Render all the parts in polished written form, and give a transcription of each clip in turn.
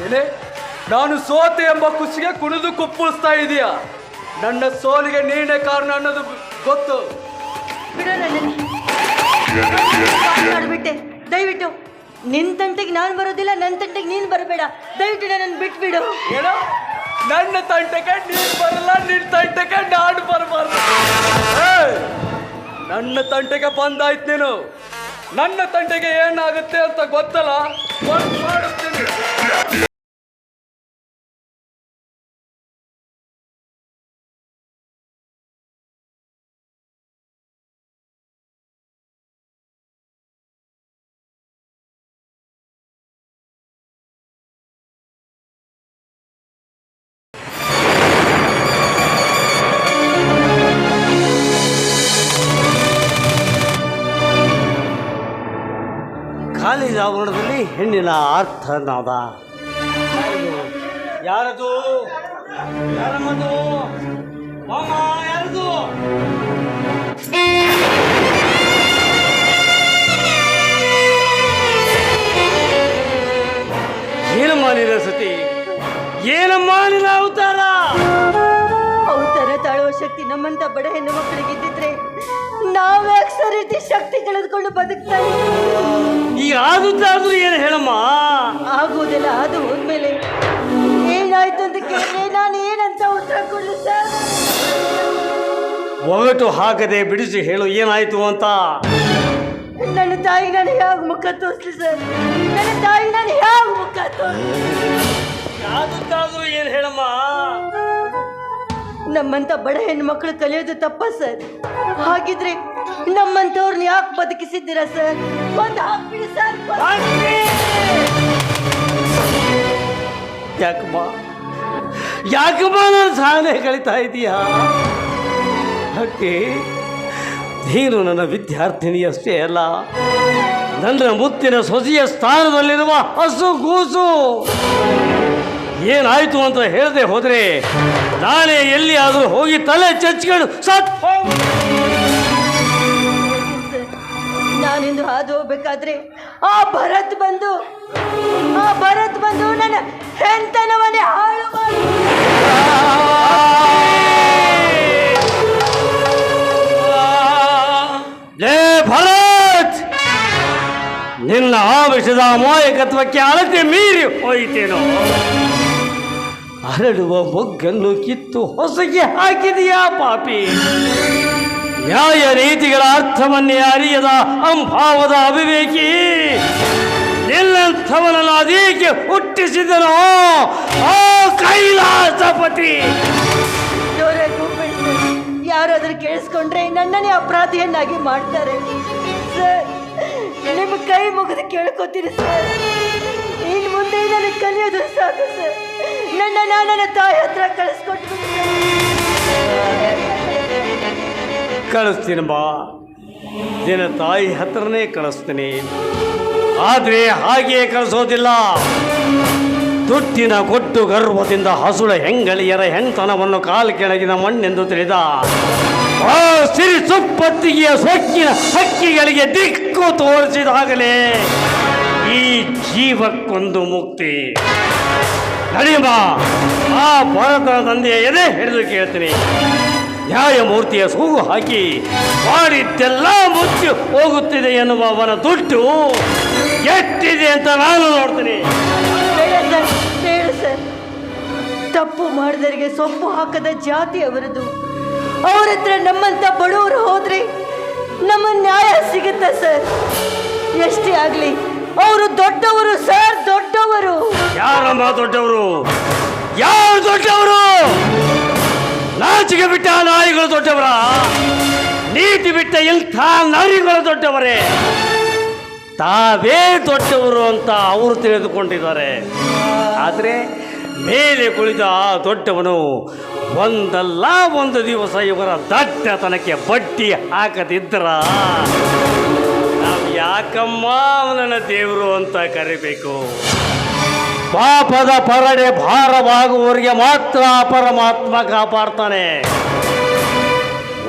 ಏನೇ ನಾನು ಸೋತೆ ಎಂಬ ಖುಷಿಗೆ ಕುಣಿದು ಕುಪ್ಪಳಿಸ್ತಾ ಇದೀಯಾ? ನನ್ನ ಸೋಲಿಗೆ ನೀನೇ ಕಾರಣ ಅನ್ನೋದು ಗೊತ್ತು. ಬಿಡೋ ನನ್ನನ್ನು. ಮಾಡ್ಬಿಟ್ಟೆ, ದಯವಿಟ್ಟು ನಿನ್ ತಂಟೆಗೆ ನಾನು ಬರೋದಿಲ್ಲ, ನನ್ನ ತಂಟೆಗೆ ನೀನು ಬರಬೇಡ. ದಯವಿಟ್ಟು ನನ್ನನ್ನು ಬಿಟ್ಬಿಡು. ಏನೋ ನನ್ನ ತಂಟೆಗೆ ನೀನು ಬರಲ್ಲ, ನಿನ್ನ ತಂಟೆಗೆ ನಾನು ಬರಬಾರ್ದು. ನನ್ನ ತಂಟೆಗೆ ಬಂದಾಯ್ತು ನೀನು. ನನ್ನ ತಂಟೆಗೆ ಏನಾಗುತ್ತೆ ಅಂತ ಗೊತ್ತಲ್ಲ, ಮಾಡುತ್ತೀನಿ. ಖಾಲಿ ಜಾಗರಣದಲ್ಲಿ ಹೆಣ್ಣಿನ ಅರ್ಥನಾದ. ಯಾರದು? ಯಾರಮ್ಮದು? ಮಾಮ ಯಾರದು? ಏನಮ್ಮ ನಿನ್ನ ಸತಿ? ಏನಮ್ಮ ನಿನ್ನ ಅವತಾರ? ಅವತಾರ ತಾಳುವ ಶಕ್ತಿ ನಮ್ಮಂತ ಬಡ ಹೆಣ್ಣು ಮಕ್ಕಳಿಗೆ ಇದ್ದಿದ್ರೆ ನಾವ್ಯಾಕೆ ಸರ್ ರೀತಿ ಶಕ್ತಿ ಕಳೆದುಕೊಂಡು ಬದುಕ್ತಾ ಈಗ ಆಗುತ್ತಾದ್ರೂ ಏನು ಹೇಳಮ್ಮ? ಆಗುವುದಿಲ್ಲ. ಅದು ಹೋದ್ಮೇಲೆ ಏನಾಯ್ತು ಅಂತ ಕೇಳಿದ್ರೆ ನಾನು ಏನಂತ ಉತ್ತರ ಕೊಡ್ಲಿ ಸರ್? ಒಗಟು ಹಾಕದೆ ಬಿಡಿಸಿ ಹೇಳು, ಏನಾಯ್ತು ಅಂತ. ನನ್ನ ತಾಯಿ ನಾನು ಯಾವ ಮುಖ ತೋರಿಸ್ಲಿ ಸರ್? ನನ್ನ ತಾಯಿ ನಾನು ಯಾವ ಮುಖ ತೋರಿಸ್ಲಿ? ಆಗುತ್ತಾದ್ರೂ ಏನು ಹೇಳಮ್ಮ? ನಮ್ಮಂತ ಬಡ ಹೆಣ್ಣು ಮಕ್ಕಳು ಕಲಿಯೋದು ತಪ್ಪ ಸರ್? ಹಾಗಿದ್ರೆ ನಮ್ಮಂತವ್ರನ್ನ ಯಾಕೆ ಬದುಕಿಸಿದ್ದೀರಾ ಸರ್? ಒಂದು ಹಾಕ್ಬಿಡಿ ಸರ್. ಯಾಕಮ್ಮ ಯಾಕಮ್ಮ ನಾನು ಸಾಧನೆ ಕಲಿತಾ ಇದೀಯಾ? ಅಕ್ಕೆ ನೀನು ನನ್ನ ವಿದ್ಯಾರ್ಥಿನಿಯಷ್ಟೇ ಅಲ್ಲ, ನನ್ನ ಮುತ್ತಿನ ಸೊಸೆಯ ಸ್ಥಾನದಲ್ಲಿರುವ ಹಸು ಕೂಸು. ಏನಾಯ್ತು ಅಂತ ಹೇಳದೆ ಹೋದರೆ ನಾಳೆ ಎಲ್ಲಿ ಆದರೂ ಹೋಗಿ ತಲೆ ಚಚ್ಕೊಂಡು ಸತ್. ನಾನಿಂದು ಹಾದು ಹೋಗ್ಬೇಕಾದ್ರೆ ಆ ಭರತ್ ಬಂದು ನನ್ನ ಹೆಂತನವನ್ನೇ ಹಾಳು ಮಾಡಿ. ಲೇ ಭರತ್, ನಿನ್ನ ಆವೇಶದ ಅಮಾಯಕತ್ವಕ್ಕೆ ಅಳತೆ ಮೀರಿ ಹೋಯಿತೇನೋ. ಹರಡುವ ಮೊಗ್ಗನ್ನು ಕಿತ್ತು ಹೊಸಗೆ ಹಾಕಿದೆಯಾ ಪಾಪಿ? ನ್ಯಾಯ ನೀತಿಗಳ ಅರ್ಥವನ್ನೇ ಅರಿಯದ ಅಂಭಾವದ ಅವಿವೇಕಿ, ನಿನ್ನಂಥವನನ್ನು ಅದೇಕೆ ಹುಟ್ಟಿಸಿದನೋ ಆ ಕೈಲಾಸಪತಿ? ಯಾರಾದ್ರೂ ಕೇಳಿಸ್ಕೊಂಡ್ರೆ ನನ್ನನ್ನೇ ಅಪರಾಧಿಯನ್ನಾಗಿ ಮಾಡ್ತಾರೆ ಸರ್. ನಿಮ್ಮ ಕೈ ಮುಗಿದು ಕೇಳ್ಕೊತೀರಿ ಸರ್. ಇನ್ನು ಮುಂದೆ ನನಗೆ ಕಲಿಯೋದು ಸಾಕು ಸರ್. ನನ್ನ ತಾಯಿ ಹತ್ರ ಕಳಿಸ್ಕೊಟ್ಟು ಕಳಿಸ್ತೀನಮ್ಮ, ನಿನ್ನ ತಾಯಿ ಹತ್ರನೇ ಕಳಿಸ್ತೀನಿ. ಆದರೆ ಹಾಗೆಯೇ ಕಳಿಸೋದಿಲ್ಲ. ದುಡ್ಡಿನ ಕೊಟ್ಟು ಗರ್ವದಿಂದ ಹಸುಳ ಹೆಂಗಳಿಯರ ಹೆಣ್ತನವನ್ನು ಕಾಲು ಕೆಳಗಿನ ಮಣ್ಣೆಂದು ತಿಳಿದ ಆ ಸಿರಿ ಸುಪ್ಪತ್ತಿಗೆಯ ಸೊಕ್ಕಿನ ಹಕ್ಕಿಗಳಿಗೆ ದಿಕ್ಕು ತೋರಿಸಿದಾಗಲೇ ಈ ಜೀವಕ್ಕೊಂದು ಮುಕ್ತಿ. ನಡೆಯಮ್ಮ, ಆ ಭರತನ ತಂದೆಯ ಎದೆ ಹಿಡಿದು ಕೇಳ್ತೀನಿ. ನ್ಯಾಯಮೂರ್ತಿಯ ಸೂಗು ಹಾಕಿ ಮಾಡಿದ್ದೆಲ್ಲ ಮುಚ್ಚಿ ಹೋಗುತ್ತಿದೆ ಎನ್ನುವ ಅವನ ದುಡ್ಡು ಎಷ್ಟಿದೆ ಅಂತ ನಾನು ನೋಡ್ತೀನಿ. ಬೇಡ ಸರ್. ತಪ್ಪು ಮಾಡಿದವರಿಗೆ ಸೊಪ್ಪು ಹಾಕದ ಜಾತಿ ಅವರದು. ಅವ್ರ ಹತ್ರ ನಮ್ಮಂತ ಬಡವರು ಹೋದ್ರೆ ನಮ್ಮ ನ್ಯಾಯ ಸಿಗುತ್ತೆ ಸರ್. ಎಷ್ಟೇ ಆಗ್ಲಿ ಅವರು ದೊಡ್ಡವರು ಸರ್, ದೊಡ್ಡವರು. ಯಾರಮ್ಮ ದೊಡ್ಡವರು? ಯಾರು ದೊಡ್ಡವರು? ನಾಚಿಕೆ ಬಿಟ್ಟ ನಾಯಿಗಳು ದೊಡ್ಡವರ? ನೀತಿ ಬಿಟ್ಟ ಇಂಥ ನಾಯಿಗಳು ದೊಡ್ಡವರೇ? ತಾವೇ ದೊಡ್ಡವರು ಅಂತ ಅವರು ತಿಳಿದುಕೊಂಡಿದ್ದಾರೆ. ಆದರೆ ಮೇಲೆ ಕುಳಿತ ಆ ದೊಡ್ಡವನು ಒಂದಲ್ಲ ಒಂದು ದಿವಸ ಇವರ ದಡ್ಡತನಕ್ಕೆ ಬಡ್ಡಿ ಹಾಕದಿದ್ದರ ನಾವು ಯಾಕಮ್ಮ ಅವನನ್ನು ದೇವರು ಅಂತ ಕರಿಬೇಕು? ಪಾಪದ ಪರಡೆ ಭಾರವಾಗುವವರಿಗೆ ಮಾತ್ರ ಪರಮಾತ್ಮ ಕಾಪಾಡ್ತಾನೆ.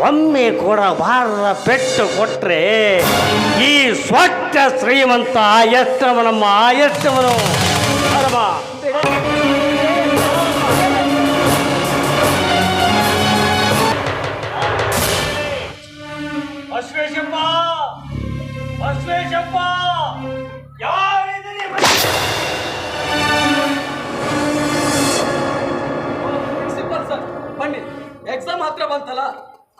ಒಮ್ಮೆ ಕೊಡಬಾರದ ಪೆಟ್ಟು ಕೊಟ್ಟರೆ ಈ ಸ್ವಟ್ಟ ಶ್ರೀಮಂತ ಎಷ್ಟವನಮ್ಮ ಎಷ್ಟವನು. ಹರಮ ಬೇಡ. ಬಸವೇಶಪ್ಪ ಬಸವೇಶಪ್ಪ ಯಾರಿದ್ದೀರಿ? ಪ್ರಿನ್ಸಿಪಲ್ ಸರ್ ಬನ್ನಿ, ಎಕ್ಸಾಮ್ ಹತ್ರ ಬಂತಲ್ಲ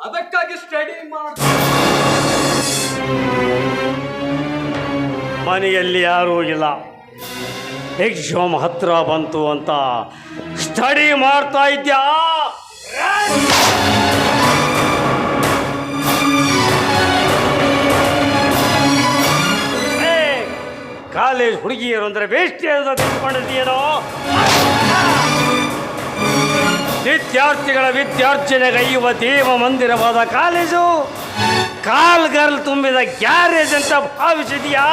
ಅದಕ್ಕಾಗಿ ಸ್ಟಡಿ ಮಾಡ. ಮನೆಯಲ್ಲಿ ಯಾರೂ ಇಲ್ಲ, ಎಕ್ಸಾಮ್ ಹತ್ರ ಬಂತು ಅಂತ ಸ್ಟಡಿ ಮಾಡ್ತಾ ಇದ್ಯಾ? ಕಾಲೇಜ್ ಹುಡುಗಿಯರು ಅಂದ್ರೆ ವೇಷ್ಟಿ ಅಂತ ತಿಳ್ಕೊಂಡಿದ್ದೀನೋ? ವಿದ್ಯಾರ್ಥಿಗಳ ವಿದ್ಯಾರ್ಜನೆಗೈಯುವ ದೇವ ಮಂದಿರವಾದ ಕಾಲೇಜು ಕಾಲ್ಗರ್ಲ್ ತುಂಬಿದ ಗ್ಯಾರೇಜ್ ಅಂತ ಭಾವಿಸಿದೆಯಾ?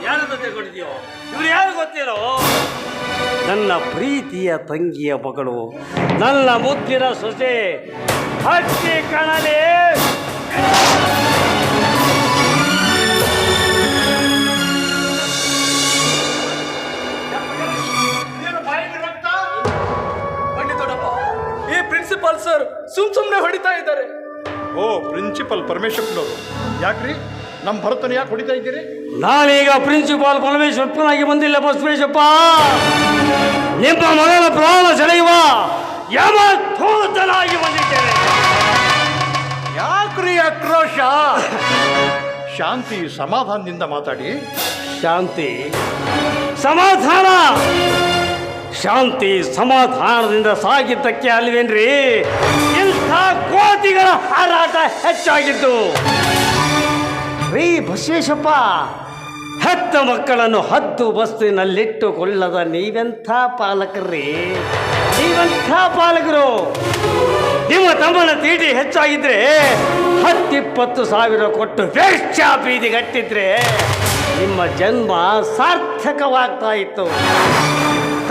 ಯಾರಂತ ತಿಳ್ಕೊಂಡಿದ್ಯೋ? ಇವ್ರು ಯಾರು ಗೊತ್ತಿರೋ? ನನ್ನ ಪ್ರೀತಿಯ ತಂಗಿಯ ಮಗಳು, ನನ್ನ ಮುದ್ದಿನ ಸೊಸೆ ಹಟ್ಟಿ ಕಣಲೆ. ಬನ್ನಿ ದೊಡ್ಡಪ್ಪ, ಈ ಪ್ರಿನ್ಸಿಪಾಲ್ ಸರ್ ಸುಮ್ನೆ ಹೊಡಿತಾ ಇದ್ದಾರೆ. ಓ ಪ್ರಿನ್ಸಿಪಲ್ ಪರಮೇಶ್ವರನವರು, ಯಾಕ್ರಿ ನಮ್ಮ ಭರತನ ಯಾಕೆ ಹೊಡಿತಾ ಇದ್ದೀರಿ? ನಾನೀಗ ಪ್ರಿನ್ಸಿಪಾಲ್ ಪರಮೇಶ್ವರಪ್ಪನಾಗಿ ಬಂದಿಲ್ಲ ಬಸವೇಶಪ್ಪ, ನಿಮ್ಮ ಮಗನ ಪ್ರಾಣ ಸೆಳೆಯುವ ಯಮಧೂತನಾಗಿ ಬಂದಿದ್ದೇನೆ. ಯಾಕ್ರಿ ಆಕ್ರೋಶ? ಶಾಂತಿ ಸಮಾಧಾನದಿಂದ ಮಾತಾಡಿ. ಶಾಂತಿ ಸಮಾಧಾನ, ಶಾಂತಿ ಸಮಾಧಾನದಿಂದ ಸಾಗಿದ್ದಕ್ಕೆ ಅಲ್ವೇನ್ರಿ ಇಂಥ ಕೋತಿಗಳ ಹಾರಾಟ ಹೆಚ್ಚಾಗಿದ್ದು? ರೀ ಬಸವೇಶಪ್ಪ, ಹೆತ್ತ ಮಕ್ಕಳನ್ನು ಹದ್ದು ಬಸ್ತಿನಲ್ಲಿಟ್ಟುಕೊಳ್ಳದ ನೀವೆಂಥ ಪಾಲಕರ್ರಿ, ನೀವೆಂಥ ಪಾಲಕರು? ನಿಮ್ಮ ತಮ್ಮನ ತೀಟಿ ಹೆಚ್ಚಾಗಿದ್ರೆ 10-20 ಸಾವಿರ ಕೊಟ್ಟು ವೇಶ್ಯ ಬೀದಿಗಟ್ಟಿದ್ರೆ ನಿಮ್ಮ ಜನ್ಮ ಸಾರ್ಥಕವಾಗ್ತಾ ಇತ್ತು.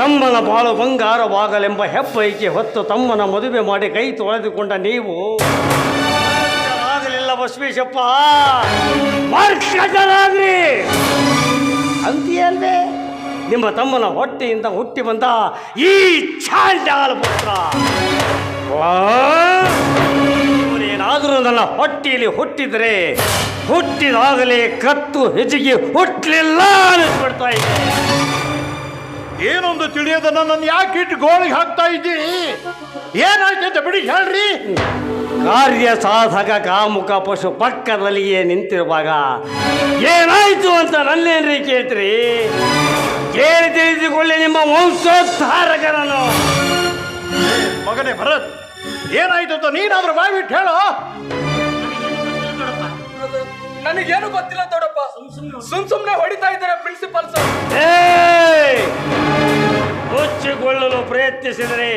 ತಮ್ಮನ ಬಾಳು ಬಂಗಾರವಾಗಲೆಂಬ ಹೆಬ್ಬೈಕೆ ಹೊತ್ತು ತಮ್ಮನ ಮದುವೆ ಮಾಡಿ ಕೈ ತೊಳೆದುಕೊಂಡ ನೀವು ಆಗಲಿಲ್ಲ ಬಸವೇಶಪ್ಪ, ಮಾರ್ಕಟರಾಗ್ರಿ ಅಂತೀಯಲ್ವೇ? ನಿಮ್ಮ ತಮ್ಮನ ಹೊಟ್ಟೆಯಿಂದ ಹುಟ್ಟಿ ಬಂದ ಈ ಚಾಂಡಾಲ ಪುತ್ರ ಇವನೇನಾದರೂ ನನ್ನ ಹೊಟ್ಟೆಯಲ್ಲಿ ಹುಟ್ಟಿದರೆ ಹುಟ್ಟಿದಾಗಲೇ ಕತ್ತು ಹೆಚ್ಚಿಗೆ ಹುಟ್ಟಲಿಲ್ಲ ಅನಿಸ್ಬಿಡ್ತಾ ಇದೆ. ಏನೊಂದು ತಿಳಿಯೋದ ನನ್ನನ್ನು ಯಾಕೆ ಇಟ್ಟು ಗೋಳಿಗೆ ಹಾಕ್ತಾ ಇದ್ದೀರಿ? ಏನಾಯ್ತು ಅಂತ ಬಿಡಿ ಹೇಳ್ರಿ. ಕಾರ್ಯ ಸಾಧಕ ಕಾಮುಕ ಪಶು ಪಕ್ಕದಲ್ಲಿಯೇ ನಿಂತಿರುವಾಗ ಏನಾಯ್ತು ಅಂತ ನನ್ನೇನ್ರಿ ಕೇಳ್ತೀರಿ? ಕೇಳಿ ತಿಳಿದುಕೊಳ್ಳಿ ನಿಮ್ಮ ವಂಶೋದ್ಧಾರಕರನ್ನು. ಮಗನೇ ಭರತ್, ಏನಾಯ್ತು ಅಂತ ನೀನಾದ್ರೂ ಬಾಯ್ಬಿಟ್ಟು ಹೇಳೋ. ನನಗೇನು ಗೊತ್ತಿಲ್ಲ ದೊಡ್ಡಪ್ಪ, ಸುಮ್ನೆ ಹೊಡಿತಾ ಇದ್ದಾರೆ ಪ್ರಿನ್ಸಿಪಾಲ್ ಸರ್. ಮುಚ್ಚಿಕೊಳ್ಳಲು ಪ್ರಯತ್ನಿಸಿದರೆ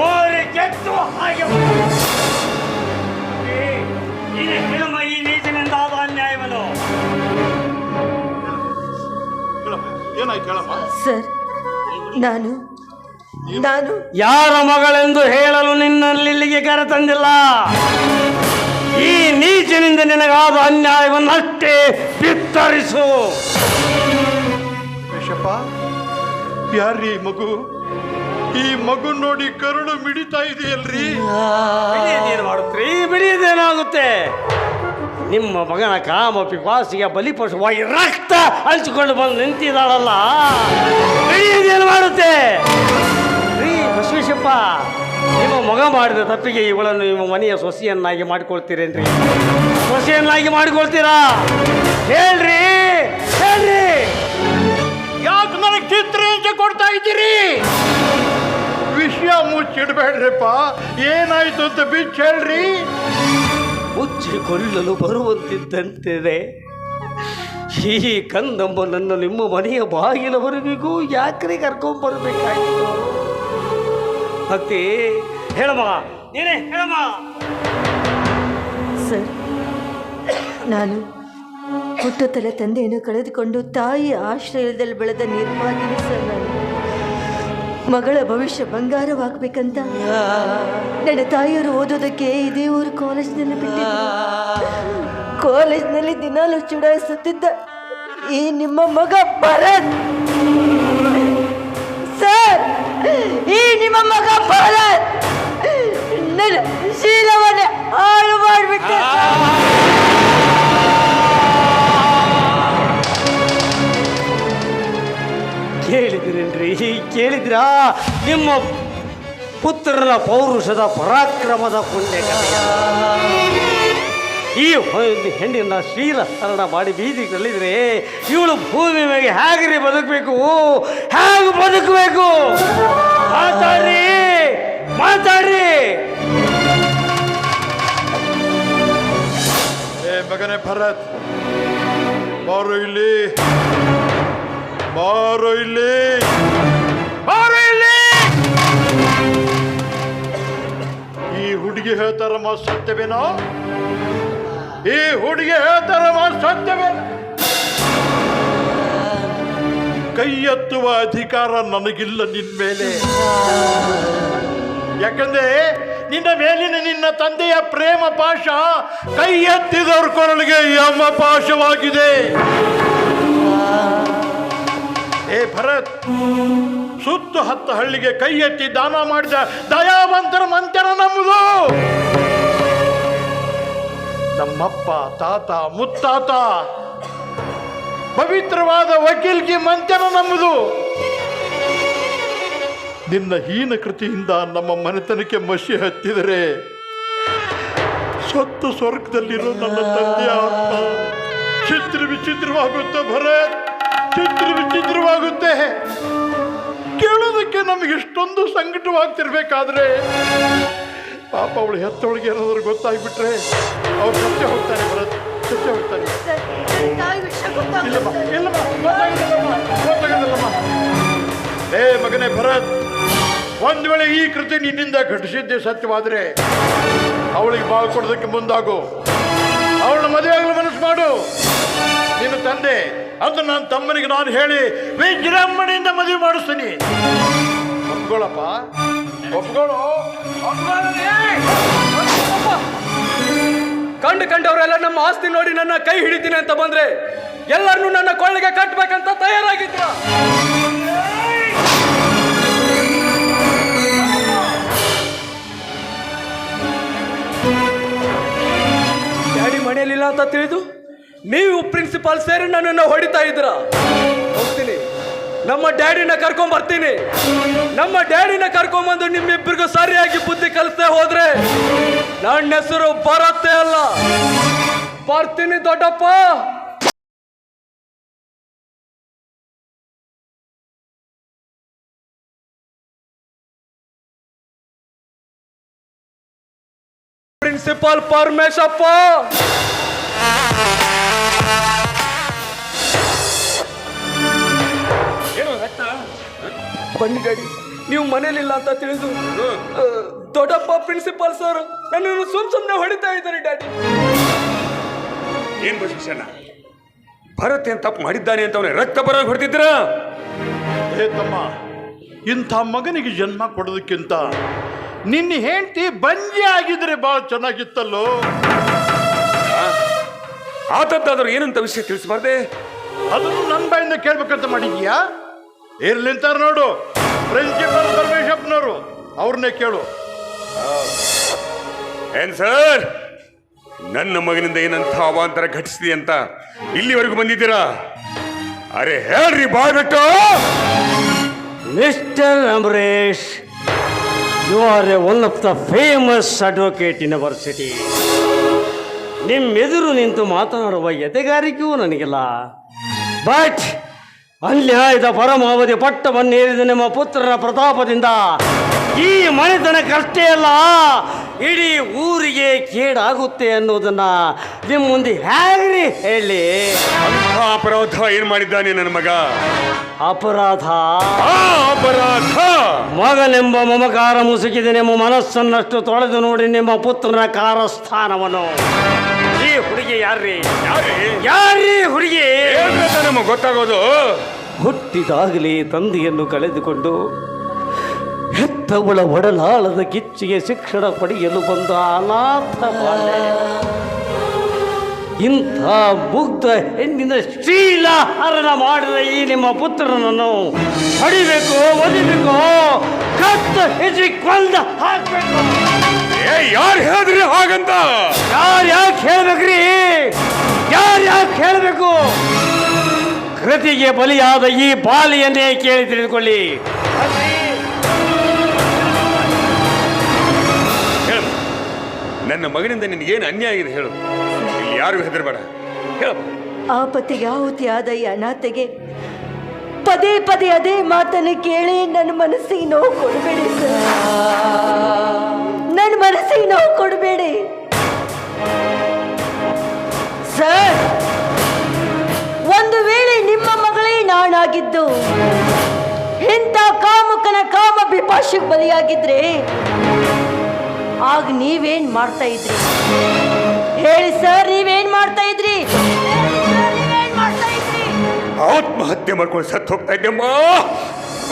ಓರಿ ಕೆತ್ತು ಹಾಗೆ ಈ ನೀತಿನಿಂದ ಆದ ಅನ್ಯಾಯವನ್ನು. ಏನಾಯ್ತು ಹೇಳಮ್ಮ? ಸರ್, ನಾನು ಯಾರ ಮಗಳೆಂದು ಹೇಳಲು ನಿನ್ನಲ್ಲಿ ಇಲ್ಲಿಗೆ ಕರೆತಂದಿಲ್ಲ. ಈ ನೀಚನಿಂದ ನಿನಗಾದ ಅನ್ಯಾಯವನ್ನಷ್ಟೇ ಬಿತ್ತರಿಸು. ಯಶಪ್ಪ, ಯಾರ್ರೀ ಮಗು? ಈ ಮಗು ನೋಡಿ ಕರುಳು ಮಿಡಿತಾ ಇದೆಯಲ್ರಿ. ಬಿಡಿಯದೇನು ಮಾಡುತ್ತೀ? ಬಿಡಿಯದೇನಾಗುತ್ತೆ? ನಿಮ್ಮ ಮಗನ ಕಾಮ ಪಿಪಾಸಿಗೆ ಬಲಿಪಶುವಾಗಿ ರಕ್ತ ಹಂಚಿಕೊಂಡು ಬಂದು ನಿಂತಿದ್ದಾಳಲ್ಲ, ಬಿಡಿಯದೇನು ಮಾಡುತ್ತೆ? ರೀ ಬಸವೇಶಪ್ಪ, ನಿಮ್ಮ ಮಗ ಮಾಡಿದ ತಪ್ಪಿಗೆ ಇವಳನ್ನು ನಿಮ್ಮ ಮನೆಯ ಸೊಸೆಯನ್ನಾಗಿ ಮಾಡಿಕೊಳ್ತೀರೇನ್ರಿ? ಸೊಸೆಯನ್ನಾಗಿ ಮಾಡಿಕೊಳ್ತೀರಾ? ಹೇಳ್ರಿ ಹೇಳ್ರಿ. ಯಾಕೆ ನನಗೆ ಚಿತ್ರ ಕೊಡ್ತಾ ಇದ್ದೀರಿ? ವಿಷಯ ಮುಚ್ಚಿಡ್ಬೇಡ್ರಿಪ್ಪ. ಏನಾಯ್ತು ಅಂತ ಬಿಚ್ಚ ಹೇಳ್ರಿ. ಮುಚ್ಚಿಕೊಳ್ಳಲು ಬರುವಂತಿದ್ದಂತಿದೆ. ಈ ಕಂದಮ್ಮನನ್ನು ನಿಮ್ಮ ಮನೆಯ ಬಾಗಿಲವರೆಗೂ ಯಾಕ್ರಿ ಕರ್ಕೊಂಡ್ಬರ್ಬೇಕಾಯ್ತು? ಭಕ್ತಿ, ಹೇಳಮ್ಮ, ನೀನೇ ಹೇಳಮ್ಮ. ಸರ್, ನಾನು ಹುಟ್ಟುತ್ತಲೇ ತಂದೆಯನ್ನು ಕಳೆದುಕೊಂಡು ತಾಯಿ ಆಶ್ರಯದಲ್ಲಿ ಬೆಳೆದ ನಿರ್ಭಾಗ್ಯನೇ ಸರ್. ಮಗಳ ಭವಿಷ್ಯ ಬಂಗಾರವಾಗಬೇಕಂತ ನನ್ನ ತಾಯಿಯವರು ಓದೋದಕ್ಕೆ ಇದೇ ಊರು ಕಾಲೇಜ್ನಲ್ಲಿ ಬಿಟ್ಟಿದ್ರು. ಕಾಲೇಜ್ನಲ್ಲಿ ದಿನಾಲು ಚುಡಾಯಿಸುತ್ತಿದ್ದ ಈ ನಿಮ್ಮ ಮಗ ಭರತ್ ಸರ್, ಈ ನಿಮ್ಮ ಮಗ ಭರತ್ ನನ್ನ ಶೀಲವನ್ನೇ ಹಾಳು ಮಾಡಿಬಿಟ್ಟ. ಕೇಳಿದ್ರಾ ನಿಮ್ಮ ಪುತ್ರನ ಪೌರುಷದ ಪರಾಕ್ರಮದ ಪುಣ್ಯ ಕಥೆಯ? ಈ ಹೆಣ್ಣಿನ ಶೀಲ ಹರಣ ಮಾಡಿ ಬೀದಿಗಳಿದ್ರೆ ಇವಳು ಭೂಮಿ ಮೇಲೆ ಹೇಗ್ರಿ ಬದುಕಬೇಕು, ಹೇಗೆ ಬದುಕಬೇಕು? ಮಾತಾಡಿ ಮಾತಾಡಿ. ಮಗನೇ ಭರತ್, ಬಾರೋ ಇಲ್ಲಿ, ಬಾರೋ ಇಲ್ಲಿ, ಬಾರೋ ಇಲ್ಲಿ. ಈ ಹುಡುಗಿ ಹೇಳ್ತಾರಮ್ಮ ಸತ್ಯವೇನೋ? ಈ ಹುಡುಗಿ ಹೇಳ್ತಾರಮ್ಮ ಸತ್ಯವೇನೋ? ಕೈ ಎತ್ತುವ ಅಧಿಕಾರ ನನಗಿಲ್ಲ ನಿನ್ ಮೇಲೆ. ಯಾಕಂದ್ರೆ ನಿನ್ನ ಮೇಲಿನ ನಿನ್ನ ತಂದೆಯ ಪ್ರೇಮ ಪಾಶ ಕೈ ಎತ್ತಿದವ್ರ ಕೊರಳಿಗೆ ಯಮ ಪಾಶವಾಗಿದೆ. ಏ ಭರತ್, ಸುತ್ತು 10 ಹಳ್ಳಿಗೆ ಕೈ ಎತ್ತಿ ದಾನ ಮಾಡಿದ ದಯಾವಂತರ ಮಂತ್ರ ನಮ್ಮದು. ನಮ್ಮಪ್ಪ, ತಾತ, ಮುತ್ತಾತ ಪವಿತ್ರವಾದ ವಕೀಲ್ಗೆ ಮಂತ್ರ ನಮ್ಮದು. ನಿನ್ನ ಹೀನ ಕೃತಿಯಿಂದ ನಮ್ಮ ಮನೆತನಕ್ಕೆ ಮಸಿ ಹತ್ತಿದರೆ ಸ್ವತ್ತು ಸ್ವರ್ಗದಲ್ಲಿರೋ ನನ್ನ ತಂದೆಯ ಆತ್ಮ ಚಿತ್ರ ವಿಚಿತ್ರವಾಗುತ್ತೆ ಭರತ್, ಚಿತ್ರ ವಿಚಿತ್ರವಾಗುತ್ತೆ. ಕೇಳೋದಕ್ಕೆ ನಮಗೆ ಇಷ್ಟೊಂದು ಸಂಕಟವಾಗ್ತಿರ್ಬೇಕಾದ್ರೆ ಪಾಪ ಅವಳು ಹೆತ್ತವಳಿಗೆ ಏನಾದರೂ ಗೊತ್ತಾಗ್ಬಿಟ್ರೆ ಅವ್ರು ಸತ್ಯ ಹೋಗ್ತಾರೆ ಭರತ್, ಸತ್ಯ ಹೋಗ್ತಾರೆ. ಇಲ್ಲಮ್ಮ, ಇಲ್ಲಮ್ಮ, ಗೊತ್ತಾಗೋದಿಲ್ಲಮ್ಮ. ಏ ಮಗನೇ ಭರತ್, ಒಂದು ವೇಳೆ ಈ ಕೃತಿ ನಿನ್ನಿಂದ ಘಟಿಸಿದ್ದೆ ಸತ್ಯವಾದರೆ ಅವಳಿಗೆ ಬಾವು ಕೊಡೋದಕ್ಕೆ ಮುಂದಾಗು. ಅವಳನ್ನ ಮದುವೆ ಆಗಲು ಮನಸ್ಸು ಮಾಡು. ನಿನ್ನ ತಂದೆ ಅದು ನನ್ನ ತಮ್ಮನಿಗೆ ನಾನು ಹೇಳಿ ವಿಜೃಂಭಣೆಯಿಂದ ಮದುವೆ ಮಾಡಿಸ್ತೀನಿ. ಒಪ್ಕೊಳ್ಳಪ್ಪ, ಒಪ್ಕೊಳ್ಳು. ಕಂಡವರೆಲ್ಲ ನಮ್ಮ ಆಸ್ತಿ ನೋಡಿ ನನ್ನ ಕೈ ಹಿಡಿತೀನಿ ಅಂತ ಬಂದ್ರೆ ಎಲ್ಲರನ್ನೂ ನನ್ನ ಕೊಳ್ಳಿಗೆ ಕಟ್ಟಬೇಕಂತ ತಯಾರಾಗಿದ್ರ. ಡ್ಯಾಡಿ ಮನೆಯಲ್ಲಿಲ್ಲ ಅಂತ ತಿಳಿದು ನೀವು ಪ್ರಿನ್ಸಿಪಾಲ್ ಸೇರಿ ನನ್ನನ್ನು ಹೊಡಿತಾ ಇದ್ರ. ಹೋಗ್ತೀನಿ, ನಮ್ಮ ಡ್ಯಾಡಿನ ಕರ್ಕೊಂಡ್ ಬರ್ತೀನಿ. ನಮ್ಮ ಡ್ಯಾಡಿನ ಕರ್ಕೊಂಬಂದು ನಿಮ್ಮಿಬ್ಬರಿಗೂ ಸರಿಯಾಗಿ ಬುದ್ಧಿ ಕಲಿಸ್ತೇ ಹೋದ್ರೆ ನನ್ನ ಹೆಸರು ಬರತ್ತೆ ಅಲ್ಲ. ಬರ್ತೀನಿ ದೊಡ್ಡಪ್ಪ. ಪ್ರಿನ್ಸಿಪಾಲ್ ಪರಮೇಶಪ್ಪ. ಬನ್ನಿ ಡ್ಯಾಡಿ, ನೀವು ಮನೇಲಿಲ್ಲ ಅಂತ ತಿಳಿದು ದೊಡ್ಡಪ್ಪ ಪ್ರಿನ್ಸಿಪಾಲ್ ಸರ್ ನನ್ನನ್ನು ಸುಮ್ಮನೆ ಹೊಡಿತಾ ಇದ್ದಾರೆ ಡ್ಯಾಡಿ. ಏನ್ ಶಿಕ್ಷಣ? ಭರತ್ ಏನ್ ತಪ್ಪು ಮಾಡಿದ್ದಾನೆ ಅಂತ ಅವನೇ ರಕ್ತ ಬರ ಹೊಡೆದಿದ್ರ? ಹೇ ತಮ್ಮ, ಇಂಥ ಮಗನಿಗೆ ಜನ್ಮ ಕೊಡೋದಕ್ಕಿಂತ ನಿನ್ನ ಹೆಂಡತಿ ಬಂಜೆ ಆಗಿದ್ರೆ ಬಹಳ ಚೆನ್ನಾಗಿತ್ತಲ್ಲೋ. ಆತದ್ದಾದ್ರೂ ಏನಂತ ವಿಷಯ ತಿಳಿಸಬಾರ್ದೆ? ಅದನ್ನು ನನ್ನ ಬಾಯಿಂದ ಕೇಳ್ಬೇಕಂತ ಮಾಡಿದ್ಯಾ? ಇರ್ಲಿಂತಾರ ನೋಡು, ಪ್ರಿನ್ಸಿಪಲ್ ಪರಮೇಶಪ್ಪನವರು, ಅವ್ರನ್ನೇ ಕೇಳು. ಏನ್ ಸರ್, ನನ್ನ ಮಗನಿಂದ ಏನಂತ ಅವಾಂತರ ಘಟಿಸಿದೆ ಅಂತ ಇಲ್ಲಿವರೆಗೂ ಬಂದಿದ್ದೀರಾ? ಅರೆ ಹೇಳ್ರಿ ಬಾಯ್ಬಿಟ್ಟು. Mister Ambareesh, you are one of the famous advocate in our city. ನಿಮ್ಮೆದುರು ನಿಂತು ಮಾತನಾಡುವ ಎದೆಗಾರಿಕೆಯೂ ನನಗಿಲ್ಲ. ಬಟ್ ಅನ್ಯಾಯದ ಪರಮಾವಧಿ ಪಟ್ಟವನ್ನೇರಿದ ನಿಮ್ಮ ಪುತ್ರರ ಪ್ರತಾಪದಿಂದ ಈ ಮನೆತನಕ್ಕಷ್ಟೇ ಅಲ್ಲ, ಇಡೀ ಊರಿಗೆ ಕೇಡಾಗುತ್ತೆ ಅನ್ನೋದನ್ನ ನಿಮ್ಮ ಮುಂದೆ ಹೇಗ್ರಿ ಹೇಳಿ? ಅಪರಾಧ ಏನ್ ಮಾಡಿದ್ದಾನೆ ನನ್ನ ಮಗ? ಅಪರಾಧ ಅಪರಾಧ ಮಗನೆಂಬ ಮಮಕಾರ ಮುಸುಕಿದ ನಿಮ್ಮ ಮನಸ್ಸನ್ನಷ್ಟು ತೊಳೆದು ನೋಡಿ ನಿಮ್ಮ ಪುತ್ರನ ಕಾರಸ್ಥಾನವನ್ನು. ಈ ಹುಡುಗಿ ಯಾರ್ರೀ? ಯಾರ್ರೀ ಹುಡುಗಿ? ನಮಗೆ ಗೊತ್ತಾಗೋದು. ಹುಟ್ಟಿದಾಗಲೇ ತಂದೆಯನ್ನು ಕಳೆದುಕೊಂಡು ಹೆತ್ತವಳ ಒಡಲಾಳದ ಕಿಚ್ಚಿಗೆ ಶಿಕ್ಷಣ ಪಡೆಯಲು ಬಂದ ಅನಾಥ ಬಾಲೆ. ಇಂಥ ಮುಗ್ಧ ಹೆಣ್ಣಿನ ಶೀಲ ಹರಣ ಮಾಡಿದ ಈ ನಿಮ್ಮ ಪುತ್ರನನ್ನು ಹೊಡಿಬೇಕು, ಒದಿಬೇಕು, ಕತ್ತು ಹೆಚ್ಚಿ ಕೊಂದ ಹಾಕ್ಬೇಕು. ಯಾರು ಹೇಳಿದ್ರಿ ಹಾಗಂತ? ಯಾಕೆ ಹೇಳ್ಬೇಕ್ರಿ? ಯಾಕೆ ಹೇಳ್ಬೇಕು? ಕೃತಿಗೆ ಬಲಿಯಾದ ಈ ಬಾಲಿಯನ್ನೇ ಕೇಳಿ ತಿಳಿದುಕೊಳ್ಳಿ. ಹೇಳು, ನನ್ನ ಮಗನಿಂದ ನಿನಗೇನು ಅನ್ಯಾಯ ಆಗಿದೆ ಹೇಳು. ಇಲ್ಲಿ ಯಾರು ಹೆದರಬೇಡ, ಹೇಳು. ಆಪತ್ತಿಗೆ ಆಹುತಿಯಾದ ಈ ಅನಾಥೆಗೆ ಪದೇ ಪದೇ ಅದೇ ಮಾತನ್ನು ಕೇಳಿ ನನ್ನ ಮನಸ್ಸಿಗೆ ನೋವು ಕೊಡಬೇಡಿ ಸರ್. ನನ್ನ ಮನಸ್ಸಿಗೆ ನೋವು ಕೊಡಬೇಡಿ ಸರ್. ಒಂದು ವೇಳೆ ನಿಮ್ಮ ಮಗಳೇ ನಾನಾಗಿದ್ದು ಇಂಥ ಕಾಮುಕನ ಕಾಮ ಬಿಪಾಶಕ್ಕೆ ಬಲಿಯಾಗಿದ್ರೆ ಆಗ ನೀವೇನ್ ಮಾಡ್ತಾ ಇದ್ರಿ? ಹೇಳಿ ಸರ್, ನೀವೇನ್ ಮಾಡ್ತಾ ಇದ್ರಿ? ಆತ್ಮಹತ್ಯೆ ಮಾಡ್ಕೊಂಡು ಸತ್ತು ಹೋಗ್ತಾ ಇದ್ದೆಮ್ಮ.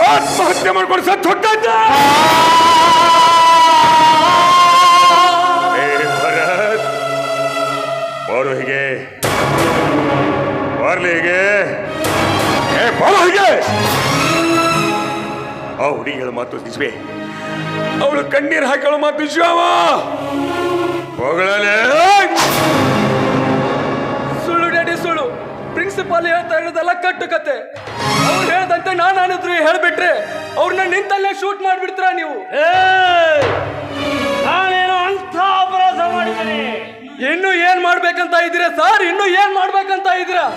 ಆತ್ಮಹತ್ಯೆ ಮಾಡ್ಕೊಂಡು ಸತ್ತು ಹೋಗ್ತಾ ಇದ್ದ. ಭರತ್, ಬಾರು ಹೀಗೆ, ಬಾರ್ಲಿ ಹೀಗೆ, ಬಾರು ಹೀಗೆ. ಆ ಹುಡುಗಿಗಳ ಮಾತು ನಿಜವೇ? ಅವಳು ಕಣ್ಣೀರು ಹಾಕಳು ಮಾತು ನಿಜವ? ಹೋಗಳೇ. ಸುಳ್ಳು ಡ್ಯಾಡಿ, ಸುಳ್ಳು. ಪ್ರಿನ್ಸಿಪಾಲ್ ಹೇಳ್ತಾ ಇರೋದೆಲ್ಲ ಕಟ್ಟು ಕತೆ. ಅವ್ರು ಹೇಳ್ದಂತೆ ನಾನಾನಿದ್ರು ಹೇಳ್ಬಿಟ್ರೆ ಅವ್ರನ್ನ ನಿಂತಲ್ಲೇ ಶೂಟ್ ಮಾಡ್ಬಿಡ್ತೀರ ನೀವು. ನಾನೇನು ಅಂಥ ಅಪರಾಧ ಮಾಡಿದ್ದೀನಿ? ಇನ್ನು ಏನ್ ಮಾಡ್ಬೇಕಂತ ಇದ್ದೀರಾ ಸರ್? ಇನ್ನು ಏನ್ ಮಾಡ್ಬೇಕಂತ ಇದ್ದೀರಾ?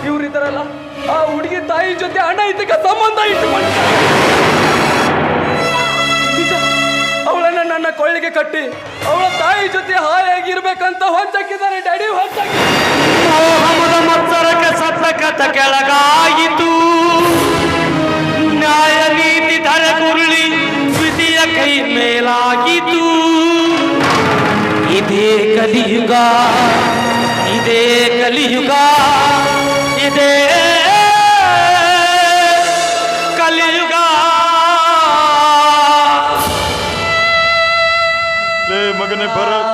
ಇವ್ರು ಇದಾರಲ್ಲ, ಆ ಹುಡುಗಿ ತಾಯಿ ಜೊತೆ ಅನೈತಿಕ ಸಂಬಂಧ ಇಟ್ಟುಕೊಂಡಿದ್ದಾರೆ. ನಿಜ, ಅವಳನ್ನ ನನ್ನ ಕೊಳ್ಳಿಗೆ ಕಟ್ಟಿ ಅವಳ ತಾಯಿ ಜೊತೆ ಹಾಯಾಗಿರ್ಬೇಕಂತ ಹೊಂಚಕ್ಕಿದ್ದಾರೆ ಡ್ಯಾಡಿ, ಮೋಹಮದ ಮತ್ಸರಕ್ಕೆ ಸತ್ತ ಕಥ ಕೆಳಗಾಯಿತು. ನ್ಯಾಯ ನೀತಿ ಧರೆಗುರುಳಿ ದ್ವಿತೀಯ ಕೈ ಮೇಲಾಗಿತು. ಇದೇ ಕಲಿಯುಗ, ಇದೇ ಕಲಿಯುಗ, ಇದೇ ಕಲಿಯುಗ. ಲೇ ಮಗನೇ ಭರತ್,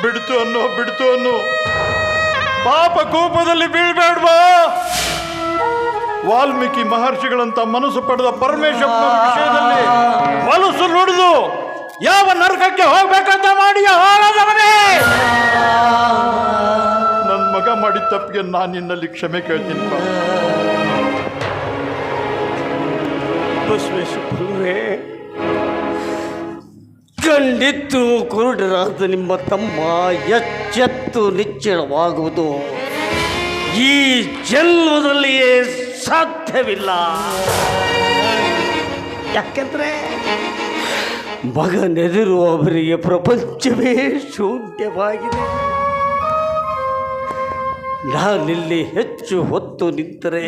ಬಿಡ್ತು ಅನ್ನೋ ಪಾಪ ಕೋಪದಲ್ಲಿ ಬೀಳ್ಬೇಡ್ವಾ. ವಾಲ್ಮೀಕಿ ಮಹರ್ಷಿಗಳಂತ ಮನಸ್ಸು ಪಡೆದ ಪರಮೇಶ್ವರನ ವಿಷಯದಲ್ಲಿ ಮನಸ್ಸು ನುಡಿದು ಯಾವ ನರಕಕ್ಕೆ ಹೋಗ್ಬೇಕಂತ ಮಾಡಿ ನನ್ನ ಮಗ ಮಾಡಿದ ತಪ್ಪಿಗೆ ನಾನು ನಿನ್ನಲ್ಲಿ ಕ್ಷಮೆ ಕೇಳ್ತೀನಿ. ಬಸವೇಶ್ವರೇ, ಕಂಡಿತ್ತು ಕುರುಡರಾದ ನಿಮ್ಮ ತಮ್ಮ ಎಚ್ಚೆತ್ತು ನಿಚ್ಚಳವಾಗುವುದು ಈ ಜನ್ಮದಲ್ಲಿಯೇ ಸಾಧ್ಯವಿಲ್ಲ. ಯಾಕೆಂದ್ರೆ ಮಗನೆದಿರುವವರಿಗೆ ಪ್ರಪಂಚವೇ ಶೂನ್ಯವಾಗಿದೆ. ನಾನಿಲ್ಲಿ ಹೆಚ್ಚು ಹೊತ್ತು ನಿಂತರೆ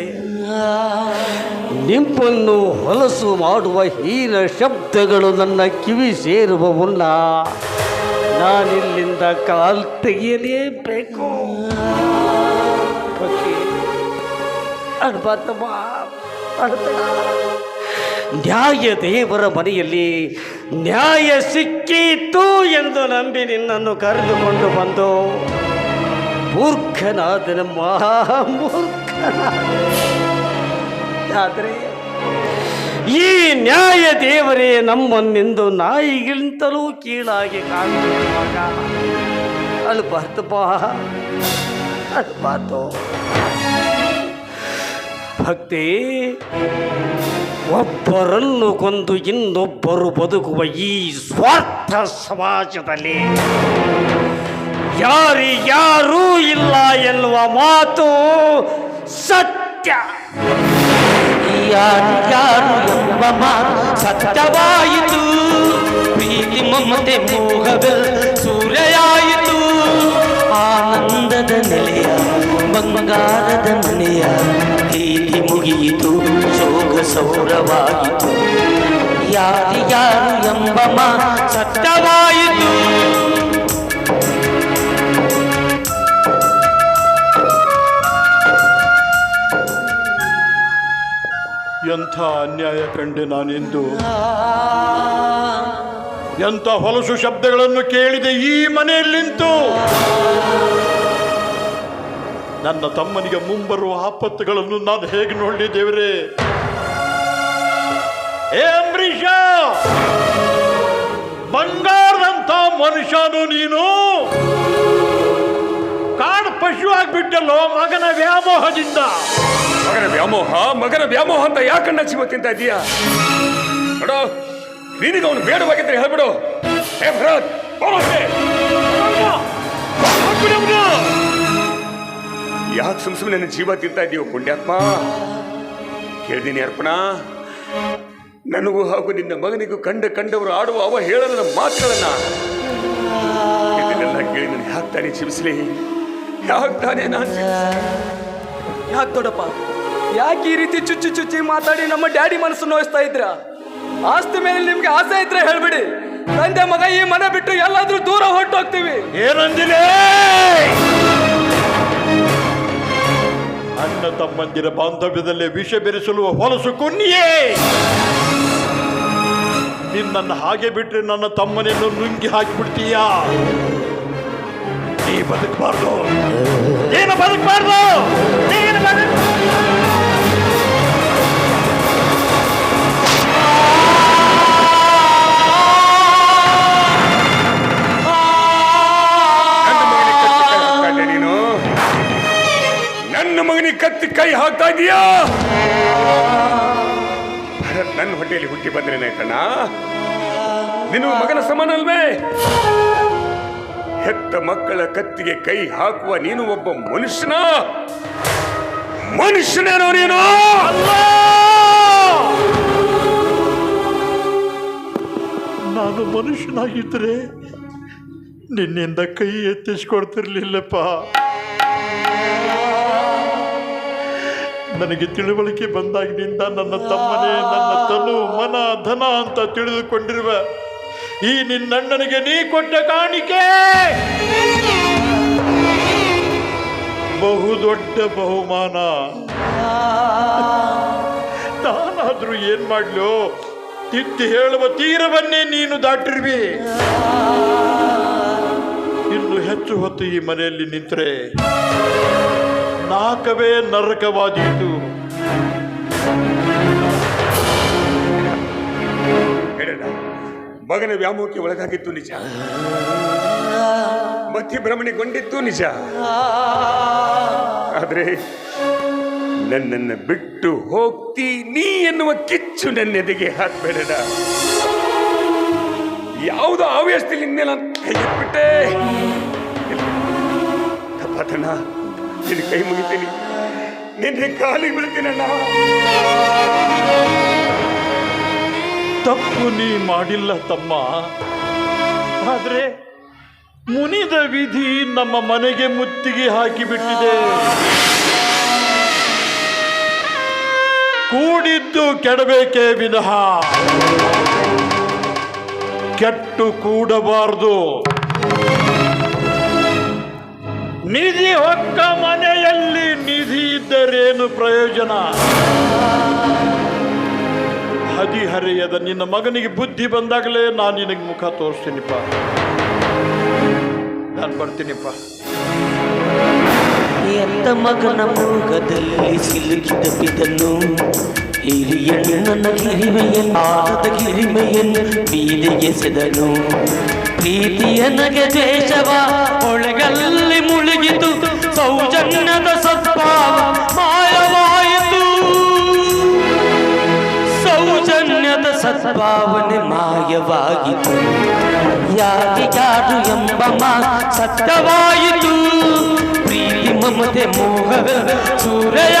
ನಿಮ್ಮನ್ನು ಹೊಲಸು ಮಾಡುವ ಹೀನ ಶಬ್ದಗಳು ನನ್ನ ಕಿವಿ ಸೇರುವ ಮುನ್ನ ನಾನಿಲ್ಲಿಂದ ಕಾಲು ತೆಗೆಯಲೇಬೇಕು. ನ್ಯಾಯ ದೇವರ ಮನೆಯಲ್ಲಿ ನ್ಯಾಯ ಸಿಕ್ಕಿತು ಎಂದು ನಂಬಿ ನಿನ್ನನ್ನು ಕರೆದುಕೊಂಡು ಬಂದು ಮೂರ್ಖನಾದ ಆದರೆ ಈ ನ್ಯಾಯ ದೇವರೇ ನಮ್ಮನ್ನೆಂದು ನಾಯಿಗಿಂತಲೂ ಕೀಳಾಗಿ ಕಾಣುವಾಗ ಅಲ್ಬಾರ್ದು ಭಕ್ತಿ. ಒಬ್ಬರನ್ನು ಕೊಂದು ಇನ್ನೊಬ್ಬರು ಬದುಕುವ ಈ ಸ್ವಾರ್ಥ ಸಮಾಜದಲ್ಲಿ ಯಾರಿಗ್ಯಾರೂ ಇಲ್ಲ ಎನ್ನುವ ಮಾತು ಸತ್ಯ. ಯಾರು ಎಂಬ ಮಾತು ಸತ್ಯವಾಯಿತು. ಪ್ರೀತಿ ಮಮತೆ ಮೋಹವೆಲ್ಲ ಸೂರ್ಯಾಯಿತು. ಆನಂದದ ನೆಲೆಯ ಬಂಗಾರದ ಮನೆಯ ಪ್ರೀತಿ ಮುಗಿಯಿತು, ಶೋಕ ಸೌರವಾಯಿತು. ಯಾರು ಎಂಬ ಮಾತು ಸತ್ಯವಾಯಿತು. ಎಂಥ ಎಂಥ ಅನ್ಯಾಯ ಕಂಡೆ ನಾನೆಂದು, ಎಂಥ ಹೊಲಸು ಶಬ್ದಗಳನ್ನು ಕೇಳಿದೆ ಈ ಮನೆಯಲ್ಲಿಂತು. ನನ್ನ ತಮ್ಮನಿಗೆ ಮುಂಬರುವ ಆಪತ್ತುಗಳನ್ನು ನಾನು ಹೇಗೆ ನೋಡಲಿ ದೇವರೇ? ಏ ಅಂಬರೀಷ, ಬಂಗಾರದಂಥ ಮನುಷ್ಯನು ನೀನು ಕಾಡು ಪಶು ಆಗ್ಬಿಟ್ಟಲ್ಲೋ ಮಗನ ವ್ಯಾಮೋಹದಿಂದ. ಮಗನ ವ್ಯಾಮೋಹ ಅಂತ ಯಾಕಣ್ಣ ಜೀವ ತಿಂತ ಇದೀಯಾ? ನೋಡೋ, ನಿನಗೆ ಅವನು ಬೇಡವಾಗಿದ್ರೆ ಹೇಳ್ಬಿಡು. ಹೇ ಭರತ್, ಯಾಕೆ ಸುಮ್ಮನೆ ನನ್ನ ಜೀವ ತಿಂತ ಇದೀಯೋ ಪುಣ್ಯಾತ್ಮ? ಕೇಳಿದೀನಿ ಅರ್ಪಣ, ನನಗೂ ಹಾಗೂ ನಿನ್ನ ಮಗನಿಗೂ ಕಂಡವರು ಆಡುವ ಅವ ಹೇಳದ ಮಾತುಗಳನ್ನ ಇದನ್ನೆಲ್ಲ ಕೇಳಿ ನಾನು ಯಾಕೆ ತಾನೇ ಜೀವಿಸ್ಲಿ? ಯಾಕೆ ತಾನೇ ನಾನು ಯಾಕೆ ದೊಡ್ಡಪ್ಪ, ಯಾಕೆ ಈ ರೀತಿ ಚುಚ್ಚಿ ಮಾತಾಡಿ ನಮ್ಮ ಡ್ಯಾಡಿ ಮನಸ್ಸು ನೋಯಿಸ್ತಾ ಇದ್ರ? ಆಸ್ತಿ ಮೇಲೆ ನಿಮ್ಗೆ ಆಸೆ ಇದ್ರೆ ಹೇಳ್ಬಿಡಿ, ತಂದೆ ಮಗ ಈ ಮನೆ ಬಿಟ್ಟು ಎಲ್ಲಾದ್ರೂ ದೂರ ಹೊರಟೋಗ್ತೀವಿ. ಏನಂದಿಲೆ? ಅಣ್ಣ ತಮ್ಮಂದಿರ ಬಾಂಧವ್ಯದಲ್ಲೇ ವಿಷ ಬೆರೆಸಲು ಹೊಲಸು ಕೊನ್ನಿಯೇ. ನಿನ್ನನ್ನು ಹಾಗೆ ಬಿಟ್ರೆ ನನ್ನ ತಮ್ಮನನ್ನು ನುಂಗಿ ಹಾಕಿಬಿಡ್ತೀಯಾ? ನೀ ಬದುಕಬಾರ್ದು, ನೀನು ಬದುಕಬಾರ್ದು, ನೀನು ನೀನು ನನ್ನ ಮಗನಿಗೆ ಕತ್ತಿ ಕೈ ಹಾಕ್ತಾ ಇದೀಯಾ? ನನ್ನ ಹೊಟ್ಟೆಯಲ್ಲಿ ಹುಟ್ಟಿ ಬಂದ್ರೇನಾಯ್ತಣ್ಣ? ನಿನ್ನ ಮಗನ ಸಮಾನ ಅಲ್ವೇ? ಹೆತ್ತ ಮಕ್ಕಳ ಕತ್ತಿಗೆ ಕೈ ಹಾಕುವ ನೀನು ಒಬ್ಬ ಮನುಷ್ಯನೇನೋ ನೀನು? ಅಲ್ಲ, ನಾನು ಮನುಷ್ಯನಾಗಿದ್ದರೆ ನಿನ್ನಿಂದ ಕೈ ಎತ್ತಿಸ್ಕೊಡ್ತಿರ್ಲಿಲ್ಲಪ್ಪ. ನನಗೆ ತಿಳುವಳಿಕೆ ಬಂದಾಗಿನಿಂದ ನನ್ನ ತಮ್ಮನೇ ನನ್ನ ತನು ಮನ ಧನ ಅಂತ ತಿಳಿದುಕೊಂಡಿರುವ ಈ ನಿನ್ನಣ್ಣನಿಗೆ ನೀ ಕೊಟ್ಟ ಕಾಣಿಕೆ ಬಹುದೊಡ್ಡ ಬಹುಮಾನ. ನಾನಾದ್ರೂ ಏನ್ ಮಾಡ್ಲೋ? ತಿದ್ದಿ ಹೇಳುವ ತೀರವನ್ನೇ ನೀನು ದಾಟಿರ್ವಿ. ಇನ್ನು ಹೆಚ್ಚು ಹೊತ್ತು ಈ ಮನೆಯಲ್ಲಿ ನಿಂತರೆ ನಾಕವೇ ನರಕವಾದೀತು. ಮಗನ ವ್ಯಾಮೋಹಕ್ಕೆ ಒಳಗಾಗಿತ್ತು ನಿಜ, ಮತಿಭ್ರಮಣೆಗೊಂಡಿತ್ತು ನಿಜ. ಆದ್ರೆ ನನ್ನನ್ನು ಬಿಟ್ಟು ಹೋಗ್ತಿ ನೀ ಎನ್ನುವ ಕಿಚ್ಚು ನನ್ನೆದೆಗೆ ಹಾಕ್ಬೇಡ. ಯಾವುದೋ ಆವೇಶದಲ್ಲಿ ನಿನ್ನೆಲ್ಲ ಕೈಬಿಟ್ಟೆ. ತಪ್ಪತನ, ನಿನ್ನ ಕೈ ಮುಗಿತೀನಿ, ನಿನ್ನೆ ಕಾಲಿಗೆ ಬೀಳ್ತೀನಣ್ಣ. ತಪ್ಪು ನೀ ಮಾಡಿಲ್ಲ ತಮ್ಮ. ಆದ್ರೆ ಮುನಿದ ವಿಧಿ ನಮ್ಮ ಮನೆಗೆ ಮುತ್ತಿಗೆ ಹಾಕಿಬಿಟ್ಟಿದೆ. ಕೂಡಿದ್ದು ಕೆಡಬೇಕೇ ವಿನಃ ಕೆಟ್ಟು ಕೂಡಬಾರದು. ನಿಧಿ ಹೊಕ್ಕ ಮನೆಯಲ್ಲಿ ನಿಧಿ ಇದ್ದರೇನು ಪ್ರಯೋಜನ? ಹದಿಹರೆಯದ ನಿನ್ನ ಮಗನಿಗೆ ಬುದ್ಧಿ ಬಂದಾಗಲೇ ನಾನು ನಿನಗೆ ಮುಖ ತೋರಿಸ್ತೀನಿಪ್ಪ. ನಾನು ಬರ್ತೀನಿಪ್ಪ. ಎತ್ತ ಮಗನ ಮೃಗದಲ್ಲಿ ಸಿಲುಕಿದ ಬಿದನು, ಹಿರಿಯಣ್ಣನ ಗಿರಿಮೆಯನ್ನು ಆದ ಗಿರಿಮೆಯನ್ನು ಬೀದಿಗೆ ಸೆದನು. ಪ್ರೀತಿಯ ನಗೆ ದ್ವೇಷವ ಒಳಗಲ್ಲಿ ಮುಳುಗಿತು, ಸೌಜನ್ಯದ ಸದ್ಭಾವ ಮಾಯವಾಯಿತು. ಸೌಜನ್ಯದ ಸದ್ಭಾವನೆ ಮಾಯವಾಗಿತು. ಯಾಕೆ ಯಾರು ಎಂಬ ಮಾತು ಸತ್ಯವಾಯಿತು. ಪ್ರೀತಿ ಮಮತೆ ಮೋಹವೆಲ್ಲ ಸೂರ್ಯ